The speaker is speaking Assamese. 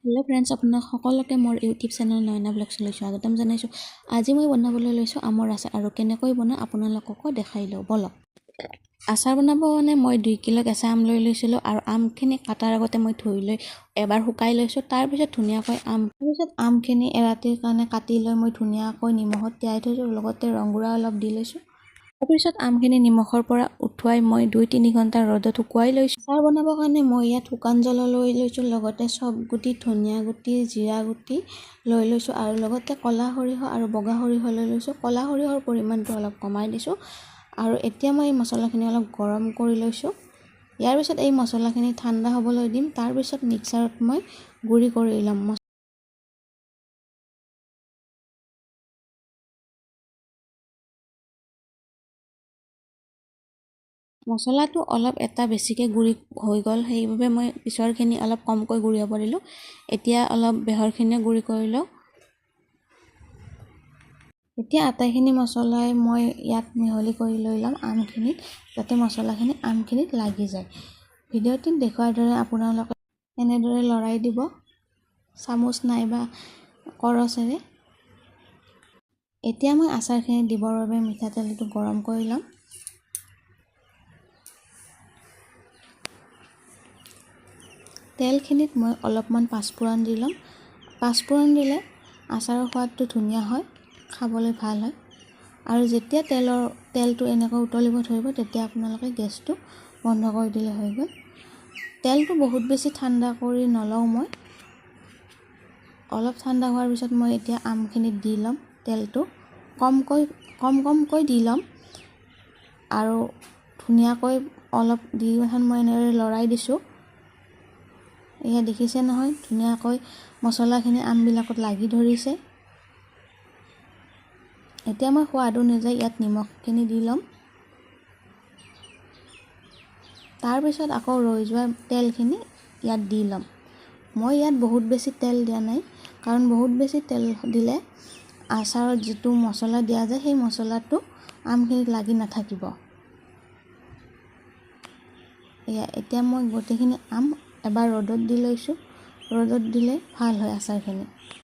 হেল্ল' ফ্ৰেণ্ডছ, আপোনাক সকলোকে মোৰ ইউটিউব চেনেল নয়না ব্লগছলৈ স্বাগতম জনাইছোঁ। আজি মই বনাবলৈ লৈছোঁ আমৰ আচাৰ আৰু কেনেকৈ বনাই আপোনালোককো দেখাই লওঁ বলক। আচাৰ বনাব মানে মই 2 কিলো কেঁচা আম লৈ লৈছিলোঁ আৰু আমখিনি কাটাৰ আগতে মই ধুই লৈ এবাৰ শুকাই লৈছোঁ। তাৰপিছত ধুনীয়াকৈ আমখিনি এৰাতিৰ কাৰণে কাটি লৈ মই ধুনীয়াকৈ নিমখত তিয়াই থৈছোঁ, লগতে ৰংগুড়া অলপ দি লৈছোঁ। তাৰপিছত আমখিনি নিমখৰ পৰা উঠুৱাই মই 2-3 ঘণ্টা ৰ'দত শুকুৱাই লৈছোঁ। আচাৰ বনাবৰ কাৰণে মই ইয়াত শুকান জ্বলা লৈ লৈছোঁ, লগতে চব গুটি, ধনিয়া গুটি, জিৰা গুটি লৈ লৈছোঁ আৰু লগতে ক'লা সৰিয়হ আৰু বগা সৰিয়হ লৈ লৈছোঁ। ক'লা সৰিয়হৰ পৰিমাণটো অলপ কমাই দিছোঁ আৰু এতিয়া মই এই মছলাখিনি অলপ গৰম কৰি লৈছোঁ। ইয়াৰ পিছত এই মছলাখিনি ঠাণ্ডা হ'বলৈ দিম। তাৰপিছত মিক্সাৰত মই গুড়ি কৰি ল'ম। মছলাটো অলপ এটা বেছিকৈ গুড়ি হৈ গ'ল, সেইবাবে মই পিছৰখিনি অলপ কমকৈ গুড়িয়াব দিলোঁ। এতিয়া অলপ বেহৰখিনিও গুড়ি কৰি লওঁ। এতিয়া আটাইখিনি মছলাই মই ইয়াত মিহলি কৰি লৈ ল'ম আমখিনিত, যাতে মছলাখিনি আমখিনিত লাগি যায়। ভিডিঅ'টোত দেখুৱাৰ দৰে আপোনালোকে এনেদৰে লৰাই দিব, চামুচ নাইবা কৰচেৰে। এতিয়া মই আচাৰখিনি দিবৰ বাবে মিঠাতেলটো গৰম কৰি ল'ম। তেলখিনিত মই অলপমান পাঁচফোৰণ দি ল'ম। পাঁচফোৰণ দিলে আচাৰৰ সোৱাদটো ধুনীয়া হয়, খাবলৈ ভাল হয়। আৰু যেতিয়া তেলটো এনেকৈ উতলিব ধৰিব, তেতিয়া আপোনালোকে গেছটো বন্ধ কৰি দিলে হৈ গ'ল। তেলটো বহুত বেছি ঠাণ্ডা কৰি নলওঁ মই। অলপ ঠাণ্ডা হোৱাৰ পিছত মই এতিয়া আমখিনিত দি ল'ম। তেলটো কমকৈ দি ল'ম আৰু ধুনীয়াকৈ অলপ দি মই এনেদৰে লৰাই দিছোঁ। এয়া দেখিছে নহয়, ধুনীয়াকৈ মছলাখিনি আমবিলাকত লাগি ধৰিছে। এতিয়া মই সোৱাদ অনুযায়ী ইয়াত নিমখখিনি দি ল'ম। তাৰপিছত আকৌ ৰৈ যোৱা তেলখিনি ইয়াত দি ল'ম। মই ইয়াত বহুত বেছি তেল দিয়া নাই, কাৰণ বহুত বেছি তেল দিলে আচাৰত যিটো মছলা দিয়া যায়, সেই মছলাটো আমখিনিত লাগি নাথাকিব। এতিয়া মই গোটেইখিনি আম এবাৰ ৰ'দত দি লৈছোঁ। ৰ'দত দিলে ভাল হয় আচাৰখিনি।